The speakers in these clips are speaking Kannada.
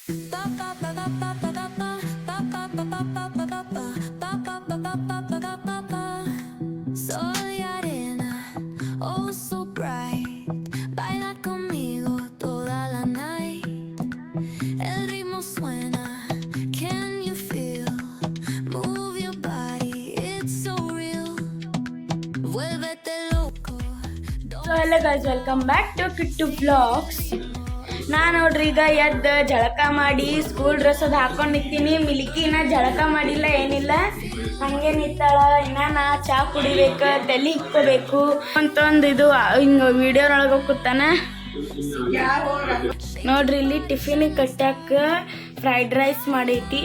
Soy arena, oh so bright. Baila conmigo toda la night. El ritmo suena, can you feel? Move your body, it's so real. Vuélvete loco. So hello guys, welcome back to Kittu vlogs. ನಾನು ನೋಡ್ರಿ ಈಗ ಎದ್ದು ಜಳಕ ಮಾಡಿ ಸ್ಕೂಲ್ ಡ್ರೆಸ್ ಅದು ಹಾಕೊಂಡು ನಿಂತೀನಿ. ಮಿಲ್ಕಿನ ಜಳಕ ಮಾಡಿಲ್ಲ, ಏನಿಲ್ಲ, ಹಂಗೆ ನಿಂತಾಳ. ಇನ್ನ ನಾ ಚಾ ಕುಡಿಬೇಕು, ತಲೆ ಇಕ್ಕೋಬೇಕು ಅಂತಂದು ಇದು ಹಿಂಗೆ ವಿಡಿಯೋನೊಳಗೆ ಕೂತಾನ ನೋಡ್ರಿ. ಇಲ್ಲಿ ಟಿಫಿನಿಗೆ ಕಟ್ಟಾಕ ಫ್ರೈಡ್ ರೈಸ್ ಮಾಡೈತಿ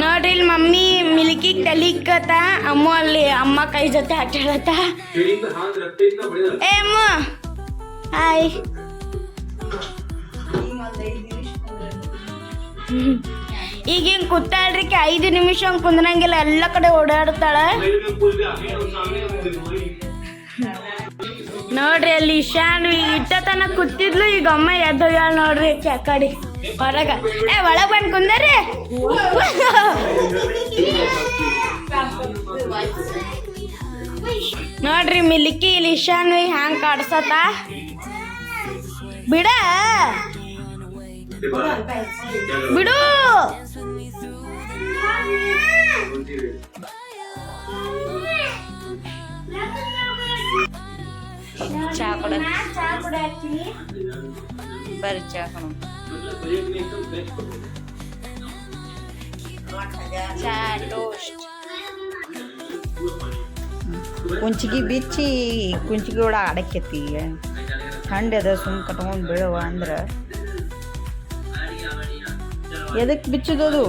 ನೋಡ್ರಿ. ಇಲ್ಲಿ ಮಮ್ಮಿ ಮಿಲ್ಕಿಗೆ ತಲೆ ಇಕ್ಕತ್ತ, ಅಮ್ಮ ಅಲ್ಲಿ ಅಮ್ಮ ಕೈ ಜೊತೆ ಆಟಾಡತ್ತ. ಏ ಅಮ್ಮ ಹಾಯ್. ಈಗ ಹಿಂಗೆ ಕೂತಾಳ್ರಿ, 5 ನಿಮಿಷ ಹಂಗೆ ಕುಂದ್ರಂಗಿಲ್ಲ, ಎಲ್ಲ ಕಡೆ ಓಡಾಡ್ತಾಳ ನೋಡ್ರಿ. ಅಲ್ಲಿ ಇಶಾನ್ ಇಟ್ಟ ತನ ಕೂತಿದ್ಲು, ಈಗ ಅಮ್ಮ ಎದ್ದೋಗ್ಯಾಳ ನೋಡ್ರಿ ಕಡೆ ಹೊರಗ. ಒಳಗೆ ಬಂದು ಕುಂದರಿ ನೋಡ್ರಿ. ಮಿಲ್ಕಿ ಇಲ್ಲಿ ಇಶಾನ್ ಹ್ಯಾಂಗ್ ಕಾಡ್ಸತ್ತ. ಬಿಡ ಬಿಡು. ಚಾ ಕೊಡ ಬರ್ರಿ, ಚಾ ಚಾ ಟೋಸ್ಟ್. ಕುಂಚಿಗೆ ಬಿಚ್ಚಿ ಕುಂಚಿಗೆ ಒಳಗೆ ಆಡಕ್ಕೈತಿ. ಥಂಡಿ ಅದ, ಸುಮ್ ಕಟ್ಕೊಂಡು ಬೀಳುವ ಅಂದ್ರೆ ಎದಕ್ಕೆ ಬಿಚ್ಚೋದು?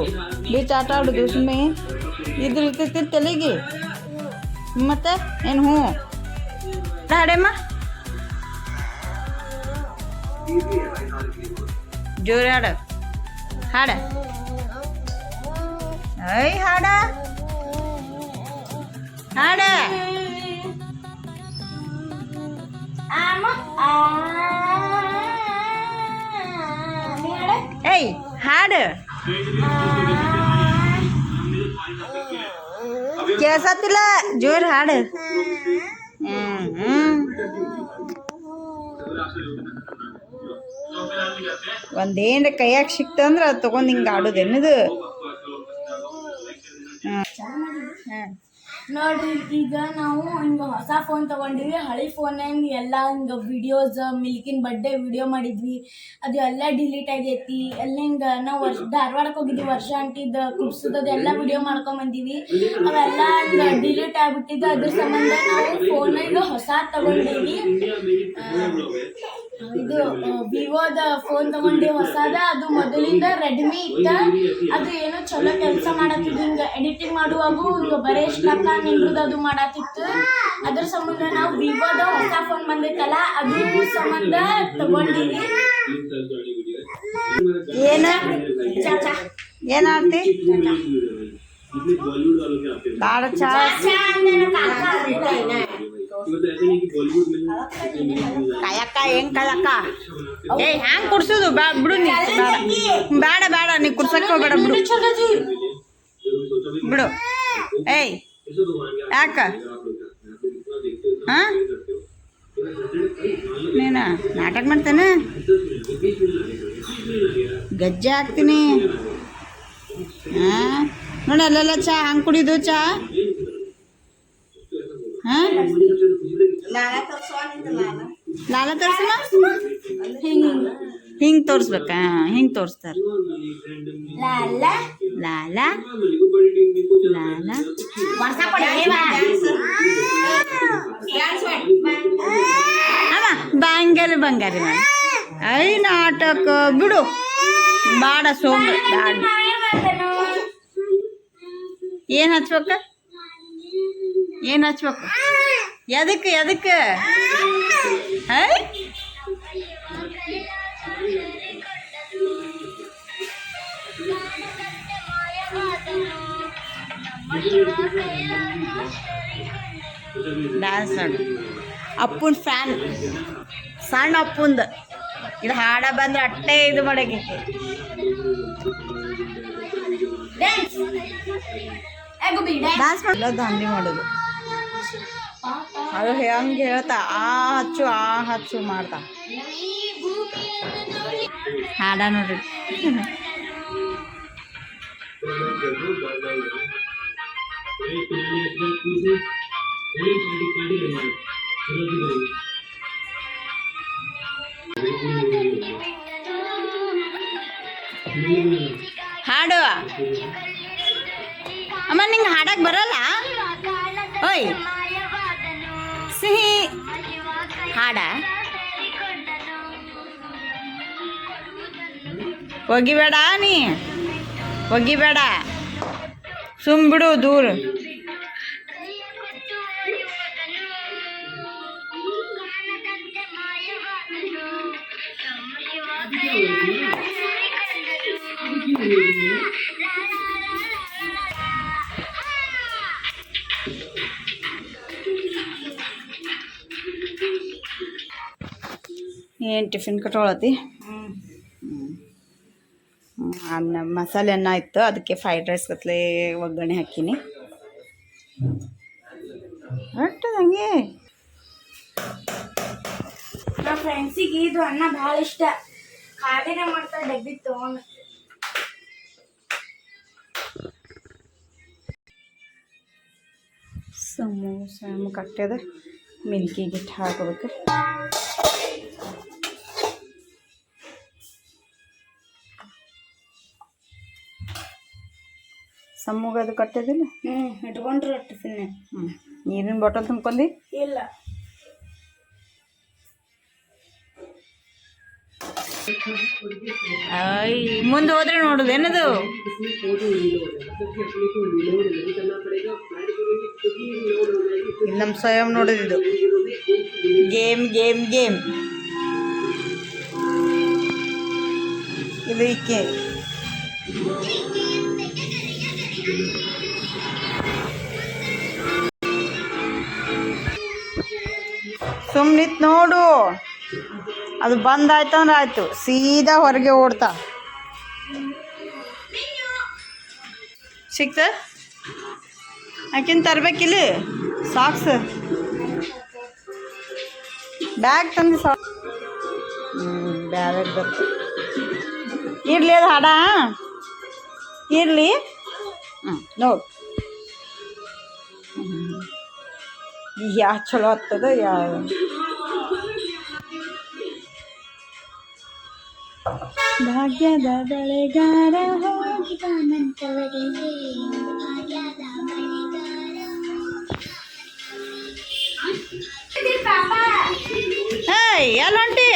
ಬಿಚ್ಚಿ ಆಟ ಆಡೋದು ಸುಮ್ಮನೆ ಇದ್ರ ಇರ್ತೈತಿ ತಲೆಗೆ. ಮತ್ತೆ ಏನು ಹ್ಞೂ ಹಾಡೇಮ್ಮ, ಜೋರು ಹಾಡ ಹಾಡ. ಐ ಹಾಡ ಹಾಡ. ಏಯ್ ಹಾಡು ಕೇಳ್ಸತ್ತಿಲ್ಲ, ಜೋರು ಹಾಡು. ಒಂದೇನ್ರ ಕೈಯಾಗ ಸಿಕ್ತಂದ್ರೆ ಅದು ತೊಗೊಂಡು ಹಿಂಗೆ ಆಡೋದೇನದು. ನೋಡ್ರಿ, ಈಗ ನಾವು ಹಿಂಗೆ ಹೊಸ ಫೋನ್ ತೊಗೊಂಡಿವಿ. ಹಳೆ ಫೋನಲ್ಲಿ ಎಲ್ಲ ಹಿಂಗೆ ವಿಡಿಯೋಸ್, ಮಿಲ್ಕಿನ ಬರ್ಡೇ ವಿಡಿಯೋ ಮಾಡಿದ್ವಿ, ಅದು ಎಲ್ಲ ಡಿಲೀಟ್ ಆಗೈತಿ. ಎಲ್ಲ ಹಿಂಗೆ ನಾವು ಧಾರವಾಡಕ್ಕೆ ಹೋಗಿದ್ವಿ, ವರ್ಷ ಅಂಟಿದ್ದು ಕುಡ್ಸೋದು ಎಲ್ಲ ವಿಡಿಯೋ ಮಾಡ್ಕೊಂಬಂದೀವಿ. ಅವೆಲ್ಲ ಹಿಂಗೆ ಡಿಲೀಟ್ ಆಗಿಬಿಟ್ಟಿದ್ದು. ಅದ್ರ ಸಂಬಂಧ ನಾವು ಫೋನ್ ಈಗ ಹೊಸ ತೊಗೊಂಡೀವಿ. ಇದು ವಿವೋದ ಫೋನ್ ತೊಗೊಂಡು ಹೊಸದ. ಅದು ಮೊದಲಿಂದ ರೆಡ್ಮಿ ಇತ್ತ. ಅದು ಏನೋ ಚಲೋ ಕೆಲಸ ಮಾಡತ್ತಿದ್ದು, ಹಿಂಗೆ ಎಡಿಟಿಂಗ್ ಮಾಡುವಾಗೂ ಹಿಂಗೆ ಬರೀ ಸ್ಟಕ್ಕ ನಿಂದ್ರದ್ದು ಅದು ಮಾಡತ್ತಿತ್ತು. ಅದ್ರ ಸಂಬಂಧ ನಾವು ವಿವೋದ ಹೊಸ ಫೋನ್ ಬಂದೈತಲ್ಲ, ಅದ್ರ ಸಂಬಂಧ ತಗೊಂಡಿವಿ. ಏನಾಡ್ತಿ ಬಾಳ ಚಾ ಕಾಯಕ್ಕ ಹೆಂಗ್ ಕಾಯಕ್ಕ? ಏ ಹ್ಯಾಂಗ್ ಕುಡ್ಸೋದು? ಬಿಡು ನೀ, ಬೇಡ ಬೇಡ, ನೀ ಕುಡ್ಸಕ್ಕೆ ಹೋಗ್ಬೇಡ, ಬಿಡು ಬಿಡು. ಏಯ್ ಯಾಕ ಹಾಂ ನೀನ ನಾಟಕ ಮಾಡ್ತೇನೆ? ಗಜ್ಜೆ ಹಾಕ್ತೀನಿ. ಹಾಂ ನೋಡಿ, ಅಲ್ಲೆಲ್ಲ ಚಾ ಹಂಗೆ ಕುಡಿದು ಚಾ. ಹಾಂ ಲಾಲ ತೋರಿಸಲ್ಲ, ಹಿಂಗೆ ತೋರಿಸ್ಬೇಕಾ? ಹಿಂಗೆ ತೋರಿಸ್ತಾರೆ. ಲಾಲ ಲಾಲ ಲಾಲ ಬಂಗಾರಿ ಬಂಗಾರಿ ಮಾಡಿ. ಐ ನಾಟಕ ಬಿಡು, ಬಾಡ ಸೋಂಗ ಬ್ಯಾಡ. ಏನು ಹಚ್ಬೇಕು? ಏನು ಹಚ್ಬೇಕು? ಎದಕ್ಕೆ ಎದಕ್ಕೆ? ಐ ಡ್ಯಾನ್ಸ್ ನೋಡು. ಅಪ್ಪನ ಫ್ಯಾನ್, ಸಣ್ಣ ಅಪ್ಪಂದು. ಇದು ಹಾಡ ಬಂದ್ರೆ ಅಟ್ಟೆ ಇದು ಮಾಡಕ್ಕೆ ಡ್ಯಾನ್ಸ್ ಗುಬ್ಬಿ ಡ್ಯಾನ್ಸ್ ಡ್ಯಾನ್ಸ್ ಮಾಡಲ್ಲ ದಾಂಡಿ ಮಾಡೋದು ಅದು ಹೆಂಗೆ ಹೇಳ್ತಾ ಆ ಹಚ್ಚು ಮಾಡ್ತಾ ಹಾಡ ನೋಡ್ರಿ ಹಾಡು ಅಮ್ಮ ನಿಂಗೆ ಹಾಡಕ್ಕೆ ಬರಲ್ಲ ಓಯ್ ಸಿಹಿ ಹಾಡ ಒಗಿಬೇಡ ನೀ ಒಗಿಬೇಡ ಸುಮ್ಬಿಡು ದೂರ ಏನು ಟಿಫಿನ್ ಕಟ್ಕೊಳತಿ ಅನ್ನ ಮಸಾಲೆ ಅನ್ನ ಇತ್ತು ಅದಕ್ಕೆ ಫ್ರೈಡ್ ರೈಸ್ ಕತ್ಲೆ ಒಗ್ಗರಣೆ ಹಾಕೀನಿ ಹಂಗೆ ನಮ್ಮ ಫ್ರೆಂಡ್ಸಿಗೆ ಇದು ಅನ್ನ ಭಾಳ ಇಷ್ಟ ಖಾಲಿನೇ ಮಾಡ್ತಾರೆ ಡಬ್ಬಿ ತೊಗೊಂಡು ಸಮೋಸ ಕಟ್ಟದ ಮಿಲ್ಕಿ ಗಿಟ್ಟು ಹಾಕೋಬೇಕು ಸಮೂಗ ಅದು ಕಟ್ಟದಿಲ್ಲ ಇಟ್ಕೊಂಡ್ರು ಟಿಫಿನ್ ನೀರಿನ ಬಾಟಲ್ ತುಂಬ್ಕೊಂಡಿ ಇಲ್ಲ ಮುಂದೆ ಹೋದ್ರೆ ನೋಡುದು ಏನದು ನಮ್ಮ ಸ್ವಯಂ ನೋಡೋದಿದು ಗೇಮ್ ಇದು ಇಕ್ಕೆ ಸುಮ್ಮನಿತ್ ನೋಡು ಅದು ಬಂದಾಯ್ತು ಅಂದ್ರೆ ಆಯ್ತು ಸೀದಾ ಹೊರಗೆ ಓಡ್ತಾ ಸಿಕ್ತ ಆಕಿನ ತರ್ಬೇಕಿಲ್ಲ ಸಾಕ್ಸ್ ಬ್ಯಾಗ್ ತಂದು ಬ್ಯಾಗ್ ಬರ್ತು ಇರಲಿ ಅದು ಹಾಡ ಇರಲಿ ನೋಡು ಯಾವ ಚಲೋ ಆಗ್ತದ ಯಾವ ಭಾಗ್ಯದ ಬೆಳೆಗಾರ ಏಯ್ ಎಲ್ಲ ಹೊಂಟಿ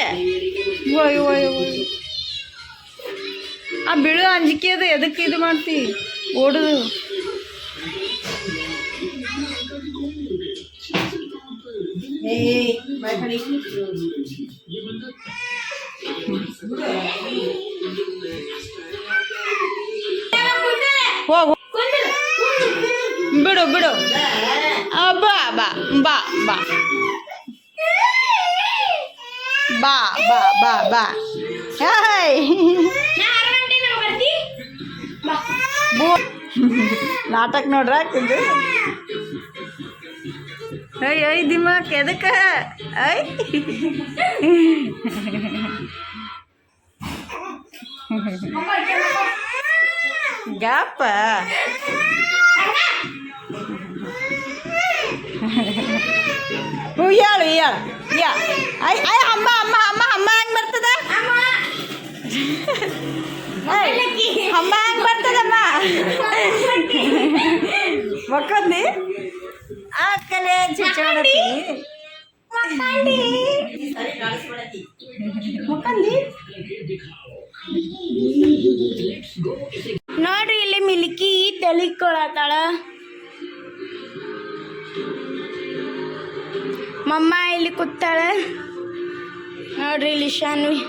ಆ ಬಿಡು ಅಂಜಿಕೆ ಅದು ಎದಕ್ಕೆ ಇದು ಮಾಡ್ತಿ ಓಡುದು ಹೋಗು ಬಿಡು ಬಿಡು ಬಾ ಬಾ ಬಾ ಬಾ ಬಾ ಬಾ ಬಾ ಬಾ ಹಾಯ್ ನಾಟಕ ನೋಡ್ರ ಹಾಕಿದ್ದು ಐ ದಿಮಾಕ್ ಎದಕ್ಕೆ ಐ ಗಾಪ ಹೇಳು ಯಾ ಐ ಐ ಅಮ್ಮ ಅಮ್ಮ ಅಮ್ಮ ಅಮ್ಮ ಹೆಂಗೆ ಬರ್ತದ ಅಮ್ಮ ಹೆಂಗೆ ಬರ್ತದಮ್ಮ ಮಕ್ಕಂದಿ ಆ ಕಲೆ ಚಿಚ್ಚಿ ನೋಡ್ರಿ ಇಲ್ಲಿ ಮಿಲ್ಕಿ ತೆಲಿಕೊಳತಾಳ ಮಮ್ಮ ಇಲ್ಲಿ ಕೂತಾಳ ನೋಡ್ರಿ ಇಲ್ಲಿ ಶಾನ್ವಿ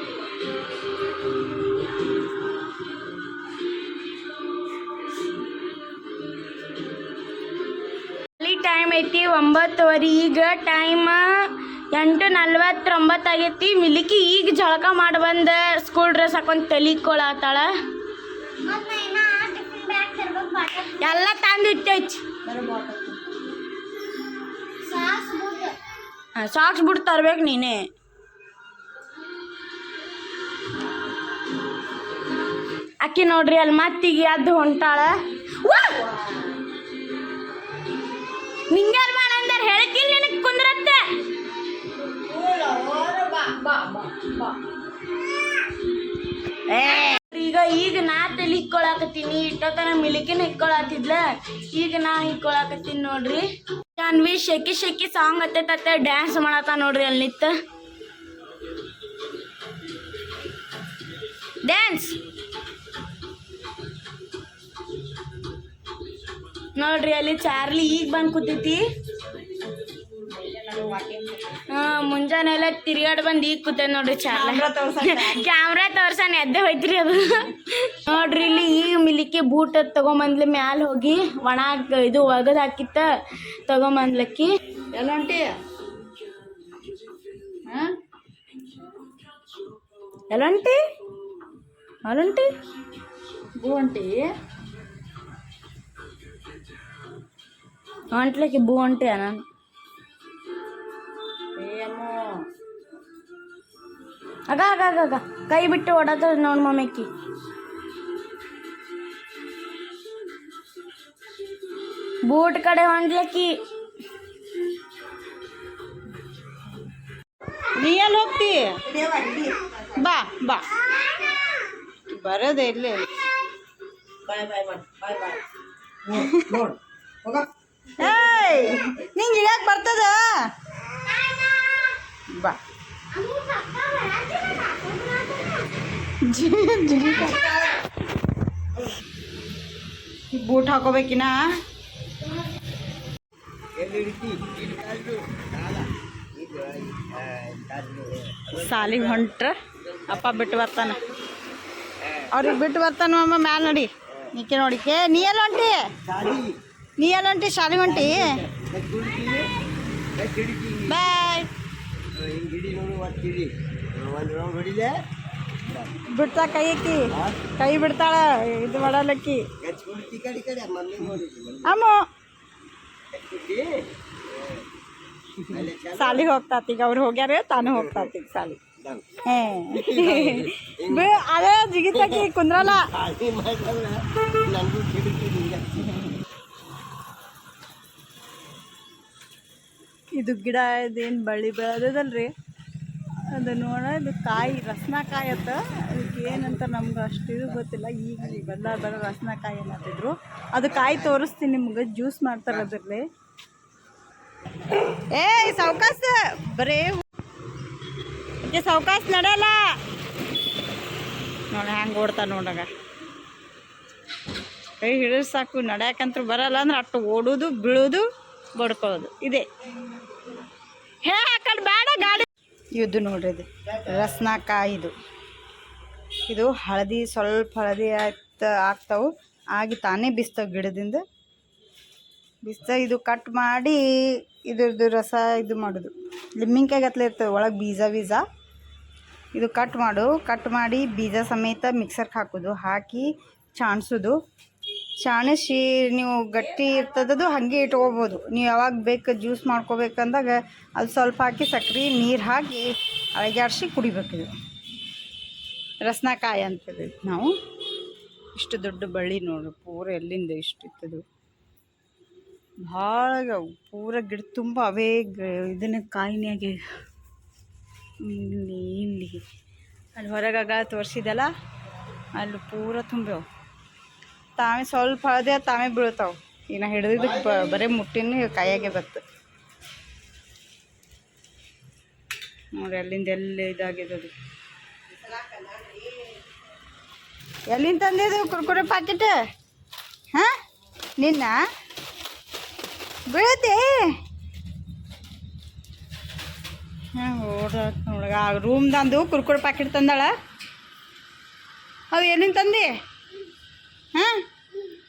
ಟೈಮ್ ಐತಿ 9:15 ಈಗ ಟೈಮ್ 8:49 ಆಗೈತಿ ಮಿಲ್ಕಿ ಈಗ ಜಳಕ ಮಾಡಿ ಬಂದ ಸ್ಕೂಲ್ ಡ್ರೆಸ್ ಹಾಕೊಂಡು ತೆಲಿಕೊಳತಾಳ ಎಲ್ಲ ತಂದಿಟ್ಟೈತಿ ಸಾಕ್ಸ್ ಬಿಟ್ಟು ತರ್ಬೇಕು ನೀನೇ. ಅಕ್ಕಿ ನೋಡ್ರಿ ಅಲ್ಲಿ ಮತ್ತೀಗ ಎದ್ದು ಹೊಂಟಾಳ. ನಿಂಗಾರ ಮಾಡ ಅಂದಾರ ಹೇಳಕ್ಕಿಲ್ಲ ನಿನಗೆ ಕುಂದ್ರತ್ತೆ. ಈಗ ನಾ ತಲೆ ಇಕ್ಕೊಳಕತ್ತೀನಿ. ಇಟ್ಟತನ ಮಿಲಿಕಿನ ಇಕ್ಕೊಳತಿದ್ಲ, ಈಗ ನಾ ಇಕ್ಕೊಳಕತ್ತೀನಿ ನೋಡ್ರಿ. ಜಾನ್ವಿ ಶೆಕಿ ಶೆಕಿ ಸಾಂಗ್ ಹತ್ತೈತೆ ಡ್ಯಾನ್ಸ್ ಮಾಡತ್ತ ನೋಡ್ರಿ ಅಲ್ಲಿ ನಿತ್ತ ಡ್ಯಾನ್ಸ್ ನೋಡ್ರಿ. ಅಲ್ಲಿ ಚಾರ್ಲಿ ಈಗ ಬಂದು ಕೂತೈತಿ. ಮುಂಜಾನೆ ಎಲ್ಲ ತಿರ್ಗಾಡ್ ಬಂದು ಈಗ ಕೂತೈತಿ ನೋಡ್ರಿ ಚಾರ್ಲಿ. ಕ್ಯಾಮ್ರಾ ತೋರ್ಸಾನ ಎದ್ದೆ ಹೋಯ್ತ್ರಿ ಅದು. ನೋಡ್ರಿ ಇಲ್ಲಿ ಈಗ ಮಿಲಿಕೆ ಬೂಟ್ ತಗೊಂಬಂದ್ಲಿ ಮ್ಯಾಲ ಹೋಗಿ ಒಣ ಇದು ಒಗದ್ ಹಾಕಿತ್ತ ತಗೊಂಬಂದ್ಲಕ್ಕಿ. ಎಲ್ಲ ಹೊಂಟಿ ಎಲ್ಲಂಟಿ ಅಲ್ಲಂಟಿ ಬೂ ಹೊಂಟಿ ಹೊಂಟ್ಲಕ್ಕಿ ಬೂ ಹೊಂಟಿ ನಾನು ಆಗ ಆಗ ಆಗ ಆಗ ಕೈ ಬಿಟ್ಟು ಓಡಾತ ನೋಡ್ ಮಮ್ಮಿಕ್ಕಿ. ಬೂಟ್ ಕಡೆ ಹೊಂಟ್ಲಕ್ಕಿ. ನೀ ಎಲ್ಲಿ ಹೋಗ್ತಿ? ಬಾ ಬಾ ಬರೋದೇ ಇಲ್ಲೇ. ಏಯ್ ನಿಂಗೆ ಇಳ್ಯಾಕೆ ಬರ್ತದ? ಬಾ ಬೂಟ್ ಹಾಕೋಬೇಕಿನ. ಸಾಲಿಗೆ ಹೊಂಟ್ರ ಅಪ್ಪ ಬಿಟ್ಟು ಬರ್ತಾನ. ಅವ್ರಿಗೆ ಬಿಟ್ಟು ಬರ್ತಾನ ಅಮ್ಮ ಮ್ಯಾಲ ನೋಡಿ. ನೀಕೆ ನೋಡಿಕೆ ನೀ ಎಲ್ಲ ಹೊಂಟಿ? ನೀ ಎಲ್ಲ ಹೊಂಟಿ? ಶಾಲೆಗೆ ಹೊಂಟಿ? ಬಾಯ್. ಬಿಡ್ತಾ ಕೈ ಅಕ್ಕಿ ಕೈ ಬಿಡ್ತಾಳ ಇದು ಮಾಡಲಕ್ಕಿ. ಅಮ್ಮ ಸಾಲಿಗೆ ಹೋಗ್ತಾತೀಗ. ಅವ್ರು ಹೋಗ್ಯಾರ, ತಾನು ಹೋಗ್ತಾತೀಗ ಸಾಲಿ. ಅದೇ ಜಿಗಿತಾಕಿ ಕುಂದ್ರಲ್ಲ. ಇದು ಗಿಡ ಇದೇನು ಬಳ್ಳಿ ಬೆಳೆದಲ್ರಿ, ಅದು ನೋಡ ಇದು ಕಾಯಿ ರಸ್ನಕಾಯಿ ಅಂತ. ಅದಕ್ಕೆ ಏನಂತ ನಮ್ಗೆ ಅಷ್ಟು ಇದು ಗೊತ್ತಿಲ್ಲ. ಈಗ ಬರ ರಸ್ನಕಾಯಿ ಅನ್ನತ್ತಿದ್ರು. ಅದು ಕಾಯಿ ತೋರಿಸ್ತೀನಿ ನಿಮ್ಗೆ. ಜ್ಯೂಸ್ ಮಾಡ್ತಾರೆ ಅದ್ರಲ್ಲಿ. ಏ ಸಾವ್ಕಾಸ ಬರೇ ಸಾವ್ಕಾಸ ನಡೆಯಲ್ಲ ನೋಡ ಹೆಂಗೆ ಓಡ್ತಾ ನೋಡಾಗ. ಕೈ ಹಿಡಿದು ಸಾಕು, ನಡ್ಯಾಕಂತೂ ಬರಲ್ಲ ಅಂದ್ರೆ ಅಷ್ಟು ಓಡೋದು ಬೀಳೋದು ಬಡ್ಕೊಳ್ಳೋದು ಇದೆ. ಹೇ ಆ ಕಡೆ ಬೇಡ ಗಾಡಿ. ಇದು ನೋಡ್ರಿ ಇದು ರಸ್ನಕಾಯಿ. ಇದು ಹಳದಿ ಸ್ವಲ್ಪ ಹಳದಿ ಆಗ್ತಾವೆ ಆಗಿ ತಾನೇ ಬಿಸ್ತಾವೆ ಗಿಡದಿಂದ ಬಿಸ್ತ. ಇದು ಕಟ್ ಮಾಡಿ ಇದ್ರದ್ದು ರಸ ಇದು ಮಾಡೋದು. ಲಿಂಬೆಕಾಯಿ ಗತ್ಲೆ ಇರ್ತವೆ ಒಳಗೆ ಬೀಜ. ಇದು ಕಟ್ ಮಾಡಿ ಬೀಜ ಸಮೇತ ಮಿಕ್ಸರ್ಗೆ ಹಾಕೋದು. ಹಾಕಿ ಚಾಣಿಸೋದು. ಚಾಣಿಸಿ ನೀವು ಗಟ್ಟಿ ಇರ್ತದದು ಹಾಗೆ ಇಟ್ಕೋಬೋದು. ನೀವು ಯಾವಾಗ ಬೇಕು ಜ್ಯೂಸ್ ಮಾಡ್ಕೋಬೇಕಂದಾಗ ಅದು ಸ್ವಲ್ಪ ಹಾಕಿ ಸಕ್ರೆ ನೀರು ಹಾಕಿ ಅಳಗ್ಯಾಡ್ಸಿ ಕುಡಿಬೇಕಿದು. ರಸ್ನಕಾಯಿ ಅಂತೇಳಿ ನಾವು. ಇಷ್ಟು ದೊಡ್ಡ ಬಳ್ಳಿ ನೋಡ್ರಿ, ಪೂರ ಎಲ್ಲಿಂದ ಇಷ್ಟು ಇತ್ತದು. ಭಾಳ ಪೂರ ಗಿಡ ತುಂಬ ಅವೇ ಇದನ್ನ ಕಾಯಿನಾಗೆ. ಇಲ್ಲಿ ಅಲ್ಲಿ ಹೊರಗಾಗ ತೋರಿಸಿದಲ್ಲ ಅಲ್ಲಿ ಪೂರ ತುಂಬ್ಯಾವ. ತಾವೇ ಸ್ವಲ್ಪ ಹಳದೆ ತಾವೇ ಬೀಳ್ತಾವೆ. ಈಗ ನಾ ಹಿಡಿದಿದ್ದಕ್ಕೆ ಬರೀ ಮುಟ್ಟಿನ ಕಾಯಾಗೆ ಬತ್ತು ನೋಡಿ. ಅಲ್ಲಿಂದ ಎಲ್ಲಿ ಇದಾಗಿದೆ ಅದು. ಎಲ್ಲಿಂದ ತಂದಿದ್ದು ಕುರ್ಕುರೆ ಪ್ಯಾಕೆಟ್? ಹಾಂ ನಿನ್ನ ಬೀಳತ್ತೆ. ಹಾಂ ಓಡಾಡ್ತ ನೋಡಗ. ಆ ರೂಮ್ದಂದು ಕುರ್ಕುರೆ ಪ್ಯಾಕೆಟ್ ತಂದಾಳ. ಅದು ಎಲ್ಲಿಂದ ತಂದೆ? ಹಾಂ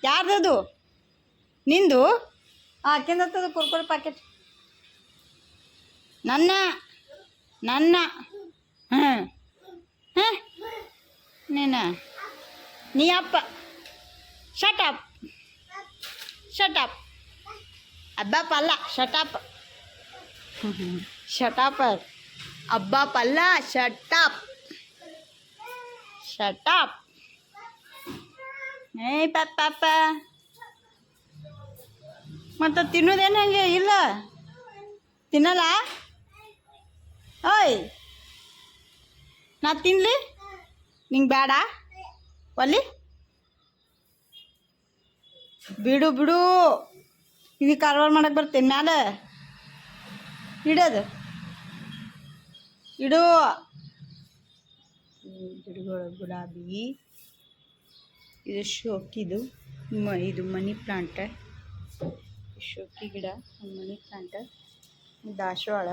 ಯಾರ್ದದು? ನಿಂದು? ಆಕಿಂದತ್ತದು ಕುರ್ಕುರೆ ಪ್ಯಾಕೆಟ್. ನನ್ನ ಹಾಂ ಹಾಂ ನೀನು ನೀ ಅಪ್ಪ ಶಟ್ ಅಪ್. ಶಟಪ್ ಅಬ್ಬಾ ಪಲ್ಲ ಶಟಪ್ ಶಟಪ್ ಅಬ್ಬಾ ಪಲ್ಲ ಶಟಪ್ ಶಟಪ್ ಏ ಪಪ್ಪ ಮತ್ತು ತಿನ್ನೋದೇನು ಹಂಗೆ ಇಲ್ಲ ತಿನ್ನಲ್ಲ ಓಯ್ ನಾ ತಿನ್ನಲಿ ನಿಂಗೆ ಬೇಡ ಒಲ್ಲಿ ಬಿಡು ಬಿಡು ಇದು ಕಾರವಾರ ಮಾಡಕ್ಕೆ ಬರ್ತೇನೆ ಮ್ಯಾಲೆ ಇಡೋದು ಇಡು ಗಿಡಗಳು ಗುಲಾಬಿ ಇದು ಶೋಕಿದು ಇದು ಮನಿ ಪ್ಲಾಂಟ್ ಶೋಕಿ ಗಿಡ ಮನಿ ಪ್ಲಾಂಟ್ ದಾಸವಾಳ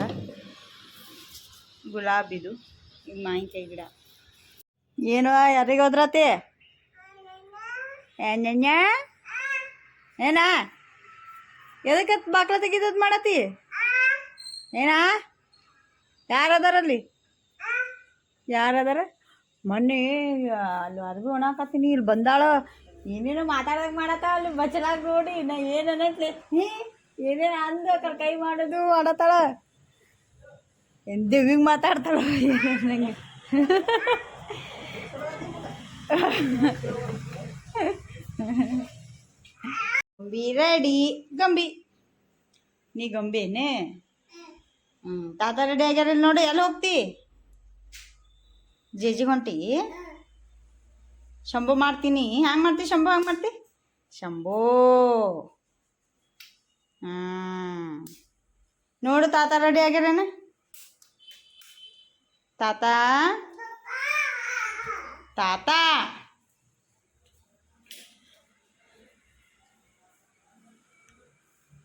ಗುಲಾಬಿದು ಇದು ಮಾವಿನಕಾಯಿ ಗಿಡ ಏನು ಯಾರಿಗೆ ಹೋದ್ರತಿ ಏನ್ಯ ಏನ ಎದಕ್ಕೆ ಬಾಕ್ಲ ತೆಗಿದದ್ ಮಾಡತಿ ಏನ ಯಾರದಾರಲ್ಲಿ ಯಾರದಾರ ಮೊನ್ನೆ ಅಲ್ಲಿ ಅರ್ಬಿ ಒಣಾಕತ್ತೀನಿ ಇಲ್ಲಿ ಬಂದಾಳ ಏನೇನೋ ಮಾತಾಡೋಕೆ ಮಾಡತ್ತ ಅಲ್ಲಿ ಬಚ್ಚಲಾಗ ನೋಡಿ ನಾ ಏನು ಅನ್ನತ್ಲಿ ಏನೇನು ಅಂದು ಕೈ ಮಾಡೋದು ಮಾಡತ್ತಾಳ ಏನು ದೇವಿಗೆ ಮಾತಾಡ್ತಾಳ ನಂಗೆ ಗಂಬಿ ರೆಡಿ ಗಂಬಿ ನೀ ಗಂಬೇನೆ ತಾತ ರೆಡಿ ಆಗ್ಯಾರ ನೋಡಿ ಎಲ್ಲಿ ಹೋಗ್ತಿ ಜೇಜಿಗೆ ಹೊಂಟಿ ಶಂಭು ಮಾಡ್ತೀನಿ ಹ್ಯಾಂಗೆ ಮಾಡ್ತಿ ಶಂಭು ಹಂಗೆ ಮಾಡ್ತಿ ಶಂಭೋ ನೋಡು ತಾತ ರೆಡಿ ಆಗ್ಯಾರೇನ ತಾತ ತಾತ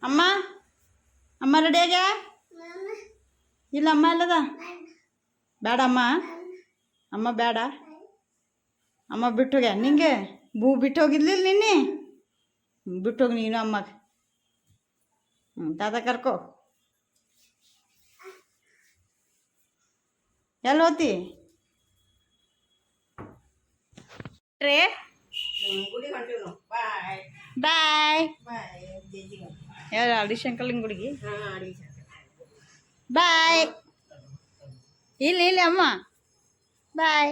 ಅಮ್ಮ ಅಮ್ಮ ರೆಡಿ ಆಗ್ಯಾ ಇಲ್ಲ ಅಮ್ಮ ಇಲ್ಲದ ಬೇಡ ಅಮ್ಮ ಬೇಡ ಅಮ್ಮ ಬಿಟ್ಟು ಹೋಗ್ಯ ನಿಂಗೆ ಬಿಟ್ಟು ಹೋಗಿದ್ಲಿಲ್ಲ ನಿನ್ನೆ ಬಿಟ್ಟು ಹೋಗಿ ನೀನು ಅಮ್ಮಗೆ ತಾತ ಕರ್ಕೋ ಎಲ್ಲಿ ಹೋತಿ ರೇ ಬಾಯ್ ಯಾರು ಆದಿಶಂಕಲಿಂಗ್ ಗುಡಿಗೆ ಬಾಯ್ ಇಲ್ಲಿ ಅಮ್ಮ ಬಾಯ್